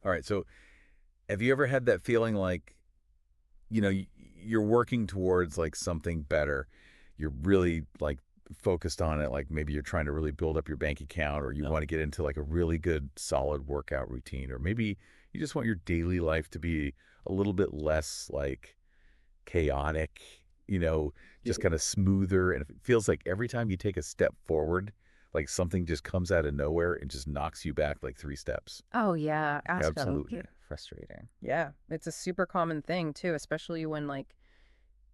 All right. So have you ever had that feeling like, you're working towards like something better? You're really like focused on it. Like maybe you're trying to really build up your bank account, or you want to get into like a really good, solid workout routine, or maybe you just want your daily life to be a little bit less like chaotic, Yeah. just kind of smoother. And it feels like every time you take a step forward, like something just comes out of nowhere and just knocks you back like 3 steps. Oh, yeah, Absolutely. absolutely frustrating. Yeah, it's a super common thing too, especially when like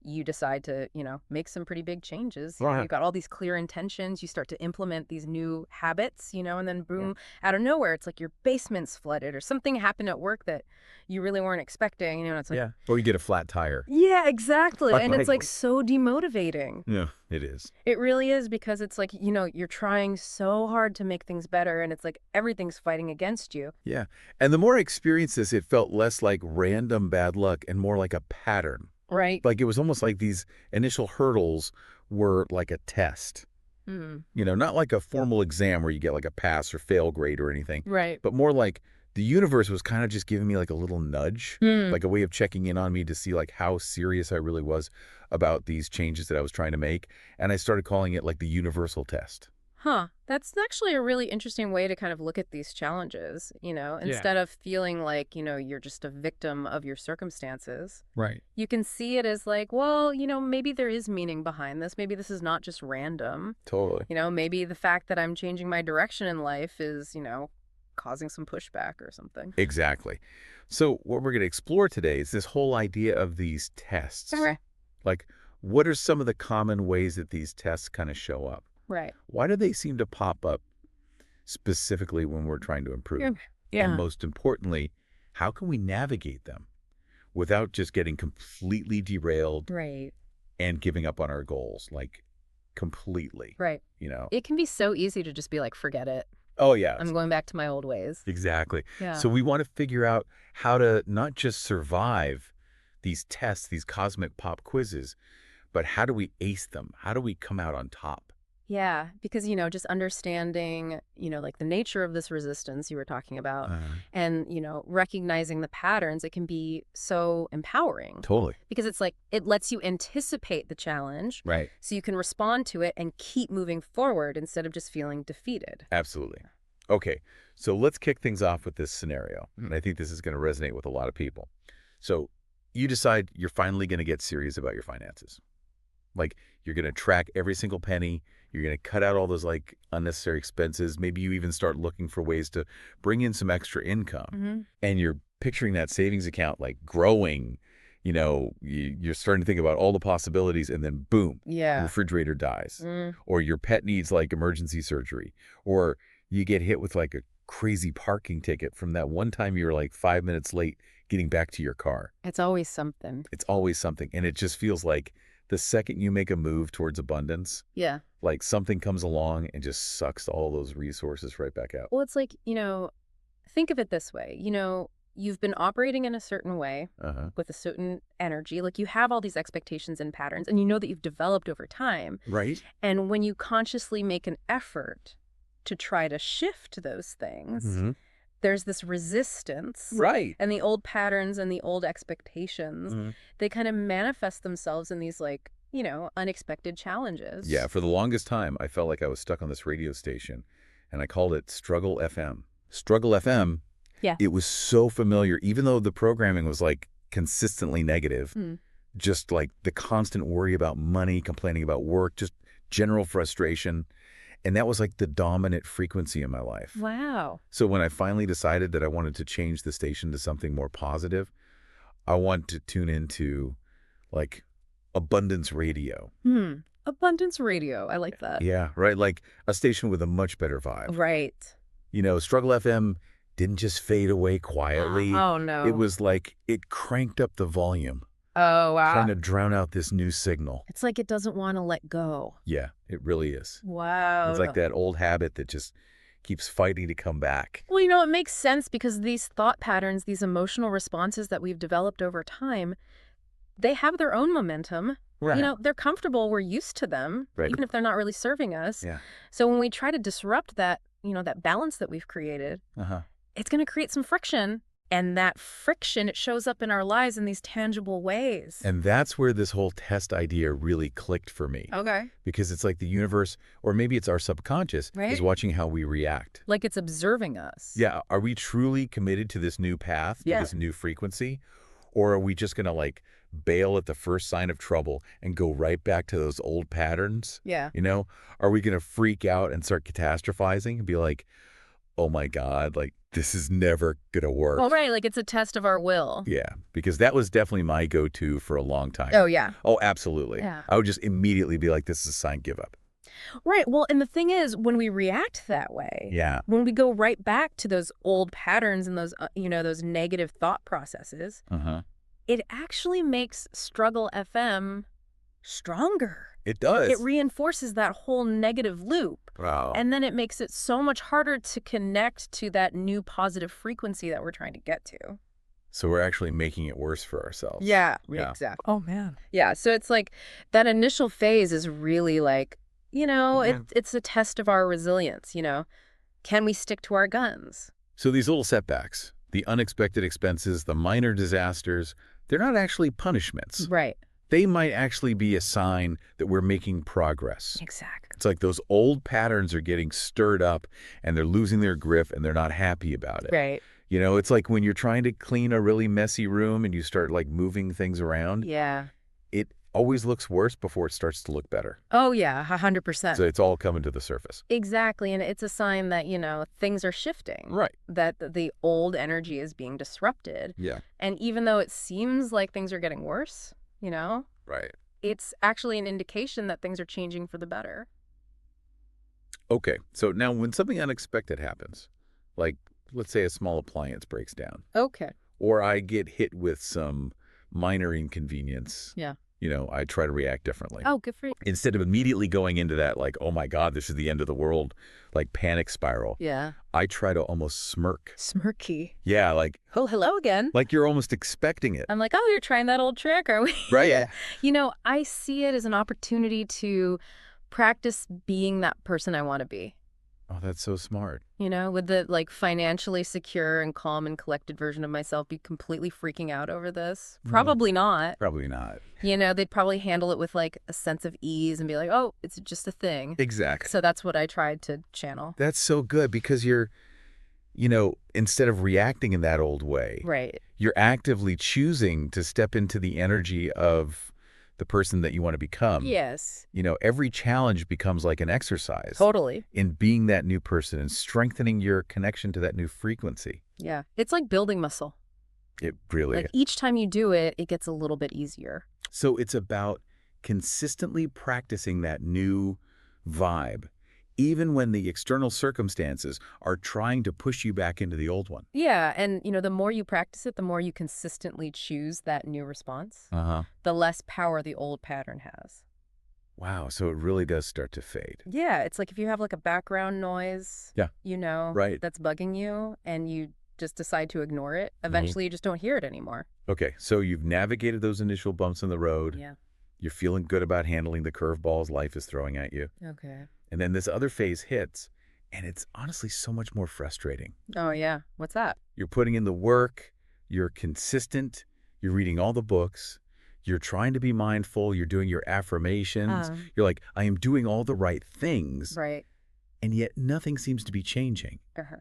you decide to, make some pretty big changes. Right. You've got all these clear intentions, you start to implement these new habits, and then Yeah. boom, out of nowhere, it's like your basement's flooded or something happened at work that you really weren't expecting, and it's like, Yeah. Or you get a flat tire. yeah, exactly. And it's Like, like so demotivating. yeah, it is. It really is because it's like, you're trying so hard to make things better and it's like everything's fighting against you. Yeah. And the more I experienced this, it felt less like random bad luck and more like a pattern. Right. Like it was almost like these initial hurdles were like a test. Mm. Not like a formal exam where you get like a pass or fail grade or anything, Right. but more like the universe was kind of just giving me like a little nudge, Mm. like a way of checking in on me to see like how serious I really was about these changes that I was trying to make. And I started calling it like the universal test. Huh. That's actually a really interesting way to kind of look at these challenges, Yeah. instead of feeling like, you're just a victim of your circumstances. Right. You can see it as like, well, maybe there is meaning behind this. Maybe this is not just random. Totally. Maybe the fact that I'm changing my direction in life is, causing some pushback or something. Exactly. So what we're going to explore today is this whole idea of these tests. Okay. Like, what are some of the common ways that these tests kind of show up? Right. Why do they seem to pop up specifically when we're trying to improve? Yeah. And Yeah. most importantly, how can we navigate them without just getting completely derailed Right. and giving up on our goals, like completely, Right. you know? It can be so easy to just be like, forget it. Oh, yeah, I'm going back to my old ways. exactly. Yeah. So we want to figure out how to not just survive these tests, these cosmic pop quizzes, but how do we ace them? How do we come out on top? Yeah, because, just understanding, like the nature of this resistance you were talking about and, recognizing the patterns, it can be so empowering Totally. because it's like it lets you anticipate the challenge Right. so you can respond to it and keep moving forward instead of just feeling defeated. Absolutely. Okay, so let's kick things off with this scenario. And I think this is going to resonate with a lot of people. So you decide you're finally going to get serious about your finances. Like you're going to track every single penny. You're going to cut out all those like unnecessary expenses. Maybe you even start looking for ways to bring in some extra income. Mm-hmm. And you're picturing that savings account like growing. You're starting to think about all the possibilities, and then boom, Yeah. refrigerator dies. Mm. Or your pet needs like emergency surgery. Or you get hit with like a crazy parking ticket from that one time you were like 5 minutes late getting back to your car. It's always something. It's always something. And it just feels like the second you make a move towards abundance, Yeah. like something comes along and just sucks all those resources right back out. Well, it's like, think of it this way. You've been operating in a certain way Uh-huh. with a certain energy. Like you have all these expectations and patterns, and you know that you've developed over time. Right? And when you consciously make an effort to try to shift those things, Mm-hmm. there's this resistance. Right. And the old patterns and the old expectations, Mm-hmm. they kind of manifest themselves in these like, unexpected challenges. Yeah, for the longest time, I felt like I was stuck on this radio station, and I called it Struggle FM. Struggle FM, Yeah. it was so familiar, even though the programming was like consistently negative, Mm. just like the constant worry about money, complaining about work, just general frustration. And that was like the dominant frequency in my life. Wow. So when I finally decided that I wanted to change the station to something more positive, I wanted to tune into like abundance radio. Abundance radio. I like that. Yeah, right. Like a station with a much better vibe. Right. Struggle FM didn't just fade away quietly. Oh, no. It was like it cranked up the volume, Oh, wow. trying to drown out this new signal. It's like it doesn't want to let go. Yeah, it really is. Wow. It's like that old habit that just keeps fighting to come back. Well, it makes sense because these thought patterns, these emotional responses that we've developed over time, they have their own momentum. Right. They're comfortable. We're used to them, Right. even if they're not really serving us. Yeah. So when we try to disrupt that, that balance that we've created, Uh-huh. it's going to create some friction And that friction, it shows up in our lives in these tangible ways. And that's where this whole test idea really clicked for me. Okay. Because it's like the universe, or maybe it's our subconscious, Right. is watching how we react. Like it's observing us. Yeah. Are we truly committed to this new path, to Yeah. this new frequency? Or are we just going to like bail at the first sign of trouble and go right back to those old patterns? Yeah. You know, are we going to freak out and start catastrophizing and be like, oh my God, like this is never going to work? Well, right. Like it's a test of our will. Yeah, because that was definitely my go-to for a long time. Oh, yeah. Oh, absolutely. Yeah. I would just immediately be like, this is a sign, give up. Right. Well, and the thing is, when we react that way, Yeah. when we go right back to those old patterns and those, those negative thought processes, Uh-huh. it actually makes Struggle FM stronger. It does. It reinforces that whole negative loop. Wow. And then it makes it so much harder to connect to that new positive frequency that we're trying to get to. So we're actually making it worse for ourselves. Yeah. Exactly. Oh, man. Yeah. So it's like that initial phase is really like, it's a test of our resilience, Can we stick to our guns? So these little setbacks, the unexpected expenses, the minor disasters, they're not actually punishments. Right. They might actually be a sign that we're making progress. Exactly. It's like those old patterns are getting stirred up and they're losing their grip and they're not happy about it. Right. It's like when you're trying to clean a really messy room and you start like moving things around. Yeah. It always looks worse before it starts to look better. Oh, yeah, 100%. So it's all coming to the surface. Exactly. And it's a sign that, things are shifting. Right. That the old energy is being disrupted. Yeah. And even though it seems like things are getting worse, Right. it's actually an indication that things are changing for the better. Okay. So now when something unexpected happens, like let's say a small appliance breaks down, Okay. or I get hit with some minor inconvenience. Yeah. I try to react differently. Oh, good for you. Instead of immediately going into that, like, oh my God, this is the end of the world, like panic spiral, Yeah. I try to almost smirk. Smirky. Yeah, like Oh, hello again. you're almost expecting it. I'm like, oh, you're trying that old trick, are we? Right, yeah. I see it as an opportunity to practice being that person I want to be. Oh, that's so smart. Would the financially secure and calm and collected version of myself be completely freaking out over this? Probably not. Probably not. They'd probably handle it with like a sense of ease and be like, oh, it's just a thing. Exactly. So that's what I tried to channel. That's so good because you're, instead of reacting in that old way, Right. you're actively choosing to step into the energy of the person that you want to become. Yes. Every challenge becomes like an exercise. Totally. In being that new person and strengthening your connection to that new frequency. Yeah. It's like building muscle. It really Like is. each time you do it, it gets a little bit easier. So it's about consistently practicing that new vibe, even when the external circumstances are trying to push you back into the old one. Yeah. And, the more you practice it, the more you consistently choose that new response, Uh-huh. the less power the old pattern has. Wow. So it really does start to fade. Yeah. It's like if you have like a background noise, Yeah. Right. that's bugging you and you just decide to ignore it, eventually you just don't hear it anymore. Okay. So you've navigated those initial bumps in the road. Yeah. You're feeling good about handling the curveballs life is throwing at you. Okay. And then this other phase hits, and it's honestly so much more frustrating. Oh, yeah. What's that? You're putting in the work, you're consistent, you're reading all the books, you're trying to be mindful, you're doing your affirmations. You're like, I am doing all the right things, Right. and yet nothing seems to be changing. Uh-huh.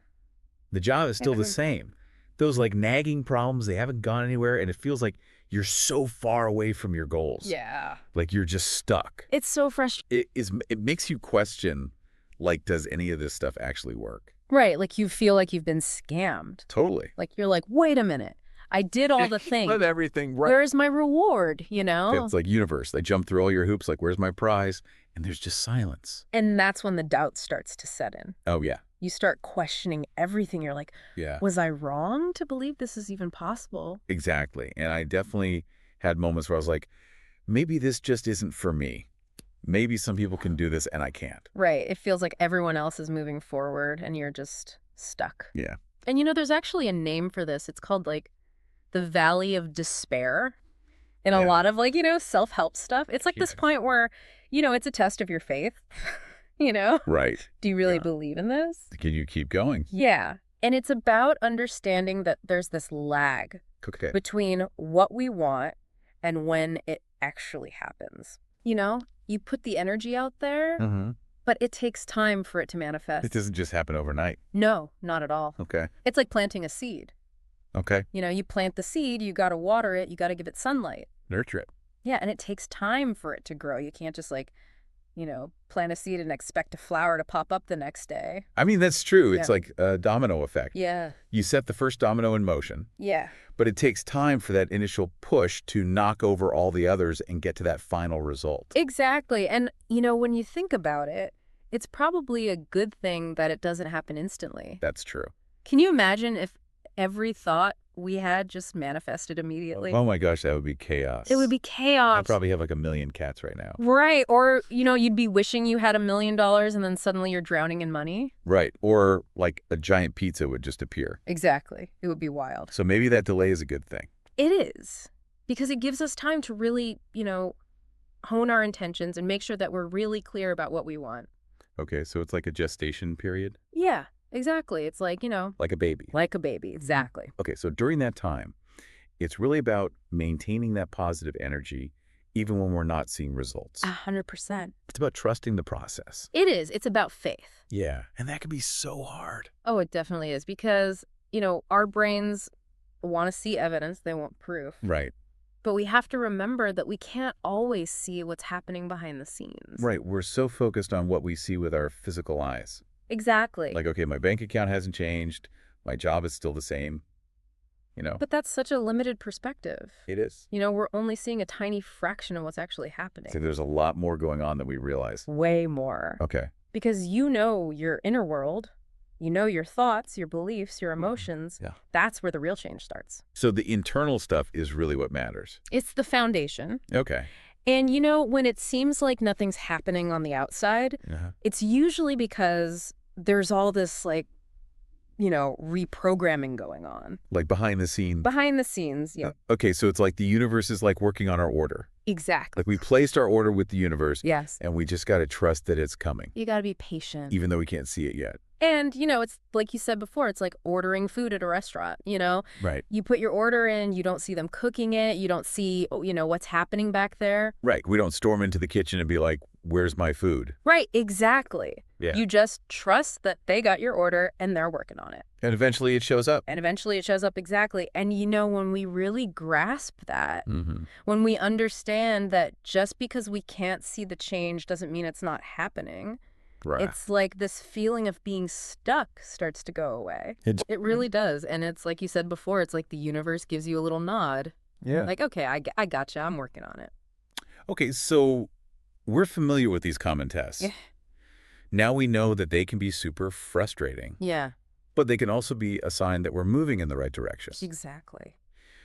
The job is still the same. Those like nagging problems, they haven't gone anywhere, and it feels like you're so far away from your goals. Yeah. Like you're just stuck. It's so frustrating. It makes you question, like, does any of this stuff actually work? Right. Like you feel like you've been scammed. Totally. Like you're like, wait a minute. I did all the things. Let everything right. Where's my reward, It's like universe. They jump through all your hoops, like, where's my prize? And there's just silence. And that's when the doubt starts to set in. Oh, yeah. You start questioning everything. You're like, Yeah. was I wrong to believe this is even possible? Exactly. And I definitely had moments where I was like, maybe this just isn't for me. Maybe some people can do this and I can't. Right. It feels like everyone else is moving forward and you're just stuck. Yeah. And there's actually a name for this. It's called like the Valley of Despair. In a lot of self-help stuff. It's like this point where, it's a test of your faith. Right. Do you really believe in this? Can you keep going? Yeah. And it's about understanding that there's this lag Okay. between what we want and when it actually happens. You put the energy out there, Mm-hmm. but it takes time for it to It manifest. doesn't just happen overnight. No, not at all. Okay. It's like planting a seed. Okay. You plant the seed, you got to water it, you got to give it sunlight. Nurture it. Yeah, and it takes time for it to grow. You can't just plant a seed and expect a flower to pop up the next day. I mean, that's true. It's Yeah. like a domino effect. Yeah. You set the first domino in motion, Yeah. but it takes time for that initial push to knock over all the others and get to that final result. Exactly. And, when you think about it, it's probably a good thing that it doesn't happen instantly. That's true. Can you imagine if every thought we had just manifested immediately? Oh my gosh, that would be chaos. It would be chaos. I probably have like 1,000,000 cats right now. Right. Or, you'd be wishing you had $1 million and then suddenly you're drowning in money. Right. Or like a giant pizza would just appear. Exactly. It would be wild. So maybe that delay is a good thing. It is. Because it gives us time to really, hone our intentions and make sure that we're really clear about what we want. Okay, so it's like a gestation period? Yeah, exactly. It's like, Like a baby. like a baby. Exactly. Okay, so during that time, it's really about maintaining that positive energy even when we're not seeing results. 100%. It's about trusting the process. It is. It's about faith. Yeah, and that can be so hard. Oh, it definitely is. Because, our brains want to see evidence. They want proof. Right. But we have to remember that we can't always see what's happening behind the scenes. Right, we're so focused on what we see with our physical eyes. Exactly. Like, okay, my bank account hasn't changed. My job is still the same. But that's such a limited perspective. It is. We're only seeing a tiny fraction of what's actually happening. So there's a lot more going on than we realize. Way more. Okay. Because your inner world, your thoughts, your beliefs, your emotions. Yeah. That's where the real change starts. So the internal stuff is really what matters. It's the foundation. Okay. And when it seems like nothing's happening on the outside, Uh-huh. it's usually because there's all this reprogramming going on. Like behind the scene. Behind the scenes, yeah. Okay, so it's like the universe is like working on our order. Exactly. Like we placed our order with the universe. Yes. And we just got to trust that it's coming. You got to be patient. Even though we can't see it yet. And, it's like you said before, it's like ordering food at a restaurant, Right. You put your order in, you don't see them cooking it, you don't see, what's happening back there. Right. We don't storm into the kitchen and be like, where's my food? Right, exactly. Yeah. You just trust that they got your order and they're working on it. And eventually it shows up. And eventually it shows up exactly. And, when we really grasp that, Mm-hmm. when we understand that just because we can't see the change doesn't mean it's not happening. Right. It's like this feeling of being stuck starts to go away. It really does. And it's like you said before, it's like the universe gives you a little nod. Yeah. Like, okay, I gotcha. I'm working on it. Okay, so we're familiar with these common tests. Yeah. Now we know that they can be super frustrating, Yeah, but they can also be a sign that we're moving in the right direction. exactly.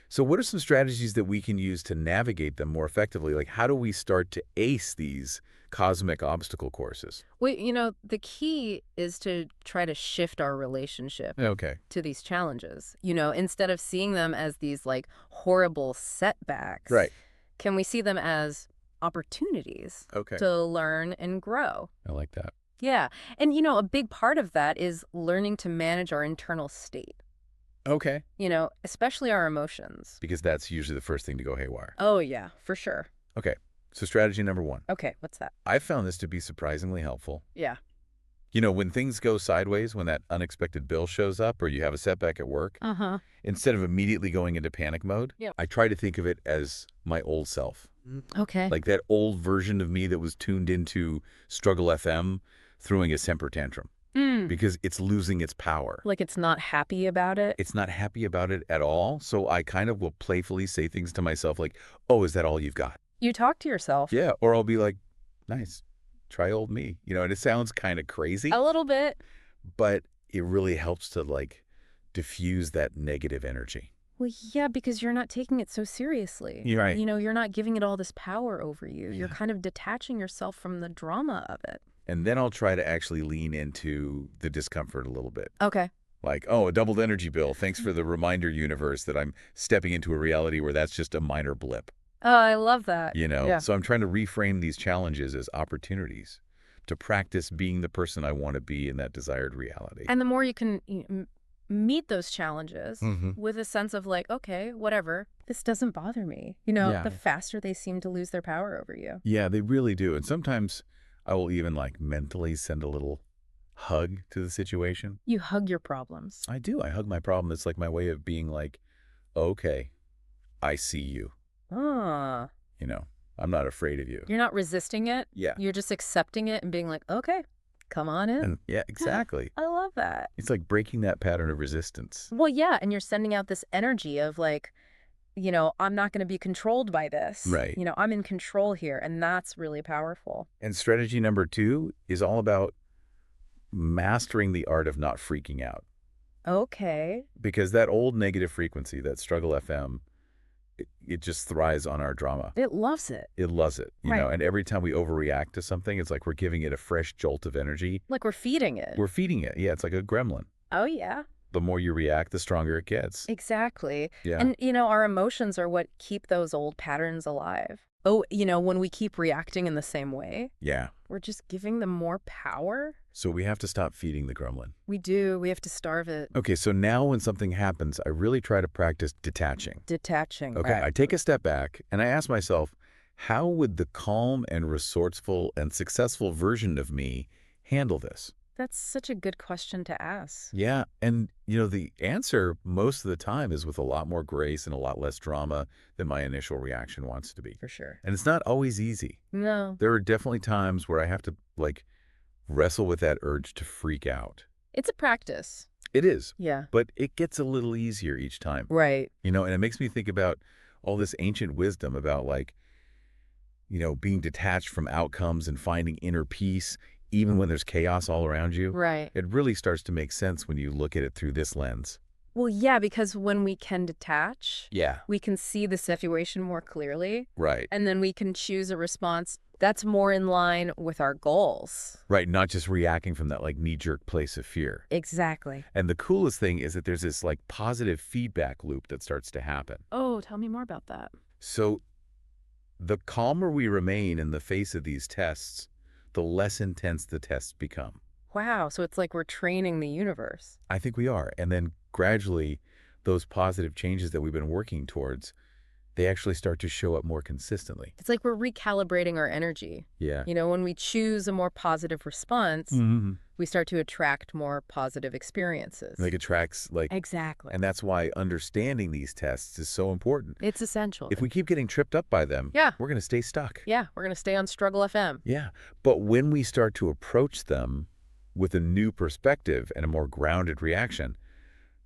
So what are some strategies that we can use to navigate them more effectively? Like how do we start to ace these cosmic obstacle courses? Well, the key is to try to shift our relationship Okay. to these challenges. Instead of seeing them as these like horrible setbacks. Right. Can we see them as opportunities Okay. to learn and grow? I like that. Yeah. And, a big part of that is learning to manage our internal state, Okay. especially our emotions. Because that's usually the first thing to go haywire. Oh, yeah, for sure. Okay. So strategy number 1. Okay, what's that? I found this to be surprisingly helpful. Yeah. When things go sideways, when that unexpected bill shows up or you have a setback at work, Uh-huh. instead of immediately going into panic mode, Yeah. I try to think of it as my old self. Okay. Like that old version of me that was tuned into Struggle FM throwing a temper tantrum because it's losing its power. Like it's not happy about it? It's not happy about it at all. So I kind of will playfully say things to myself like, oh, is that all you've got? You talk to yourself. Yeah. Or I'll be like, nice, try old me. And it sounds kind of crazy, A little bit. but it really helps to like diffuse that negative energy. Well, yeah, because you're not taking it so seriously. You're right. You're not giving it all this power over you. You're Yeah. kind of detaching yourself from the drama of it. And then I'll try to actually lean into the discomfort a little bit. Okay. Like, oh, a doubled energy bill. Thanks for the reminder, universe, that I'm stepping into a reality where that's just a minor blip. Oh, I love that. Yeah. So I'm trying to reframe these challenges as opportunities to practice being the person I want to be in that desired reality. And the more you can meet those challenges Hmm. with a sense of like, okay, whatever, this doesn't bother me. Yeah. The faster they seem to lose their power over you. Yeah, they really do. And sometimes I will even like mentally send a little hug to the situation. You hug your problems. I do. I hug my problem. It's like my way of being like, okay, I see you. Ah, You know, I'm not afraid of you. you're not resisting it. Yeah. You're just accepting it and being like, okay, come on in. And yeah, exactly. I love that. It's like breaking that pattern of resistance. Well, yeah, and you're sending out this energy of like, I'm not going to be controlled by this. Right. I'm in control here, and that's really powerful. And strategy number 2 is all about mastering the art of not freaking out. Okay. Because that old negative frequency, that struggle FM, it just thrives on our drama. It loves it. It loves it, Right. and every time we overreact to something, it's like we're giving it a fresh jolt of energy. Like we're feeding it. We're feeding it. Yeah, it's like a gremlin. Oh, yeah. The more you react, the stronger it gets. Exactly. Yeah. And, our emotions are what keep those old patterns alive. Oh, when we keep reacting in the same way, Yeah. we're just giving them more power. So we have to stop feeding the gremlin. We do. We have to starve it. Okay, so now when something happens, I really try to practice detaching. Detaching. Okay, Right. I take a step back and I ask myself, how would the calm and resourceful and successful version of me handle this? That's such a good question to ask. Yeah, and the answer most of the time is with a lot more grace and a lot less drama than my initial reaction wants to be. For sure. And it's not always easy. No. There are definitely times where I have to wrestle with that urge to freak out. It's a practice. It is, Yeah. but it gets a little easier each time. Right. And it makes me think about all this ancient wisdom about being detached from outcomes and finding inner peace, even when there's chaos all around you. Right. It really starts to make sense when you look at it through this lens. Well, yeah, because when we can detach, Yeah. we can see the situation more clearly, Right. and then we can choose a response that's more in line with our goals. Right. Not just reacting from that knee-jerk place of fear. Exactly. And the coolest thing is that there's this positive feedback loop that starts to happen. Oh, tell me more about that. So the calmer we remain in the face of these tests, the less intense the tests become. Wow, so it's like we're training the universe. I think we are. And then gradually, those positive changes that we've been working towards, they actually start to show up more consistently. It's like we're recalibrating our energy. Yeah. When we choose a more positive response, Mm-hmm. we start to attract more positive experiences. Like attracts, Exactly. and that's why understanding these tests is so important. It's essential. If we keep getting tripped up by them, Yeah. we're going to stay stuck. Yeah, we're going to stay on Struggle FM. Yeah. But when we start to approach them with a new perspective and a more grounded reaction,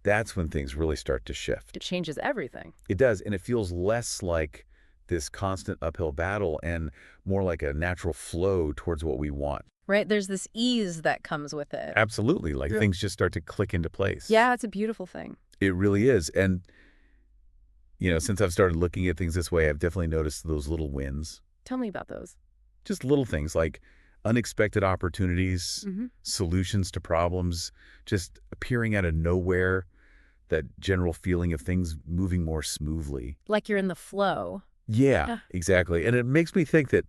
that's when things really start to shift. It changes everything. It does, and it feels less like this constant uphill battle and more like a natural flow towards what we want. Right? There's this ease that comes with it. Absolutely. Yeah. Things just start to click into place. Yeah, it's a beautiful thing. It really is. And, since I've started looking at things this way, I've definitely noticed those little wins. Tell me about those. Just little things like unexpected opportunities, Mm-hmm. solutions to problems, just appearing out of nowhere, that general feeling of things moving more smoothly. Like you're in the flow. Yeah, Yeah. exactly. And it makes me think that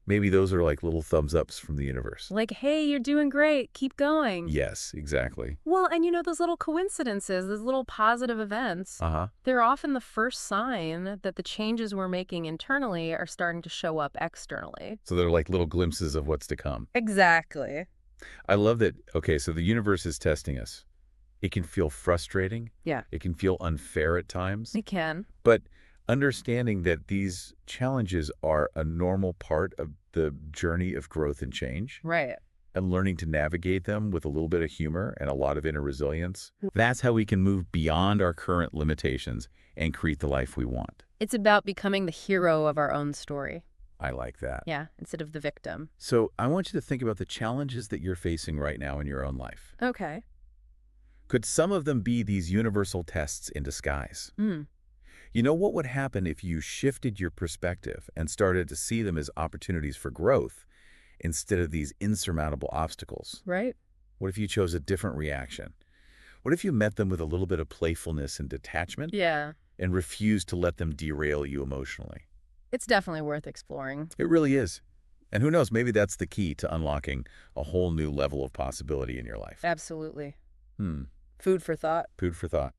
maybe those are like little thumbs ups from the universe. Like, hey, you're doing great. Keep going. Yes, exactly. Well, and those little coincidences, those little positive events, Uh-huh. they're often the first sign that the changes we're making internally are starting to show up externally. So they're like little glimpses of what's to come. Exactly. I love that. Okay, so the universe is testing us. It can feel frustrating. Yeah. It can feel unfair at times. It can. But understanding that these challenges are a normal part of the journey of growth and change, Right. and learning to navigate them with a little bit of humor and a lot of inner resilience, that's how we can move beyond our current limitations and create the life we want. It's about becoming the hero of our own story. I like that. Yeah, instead of the victim. So I want you to think about the challenges that you're facing right now in your own life. Okay. Could some of them be these universal tests in disguise? Mm. What would happen if you shifted your perspective and started to see them as opportunities for growth instead of these insurmountable obstacles? Right. What if you chose a different reaction? What if you met them with a little bit of playfulness and detachment Yeah. and refused to let them derail you emotionally? It's definitely worth exploring. It really is. And who knows, maybe that's the key to unlocking a whole new level of possibility in your life. Absolutely. Food for thought. Food for thought.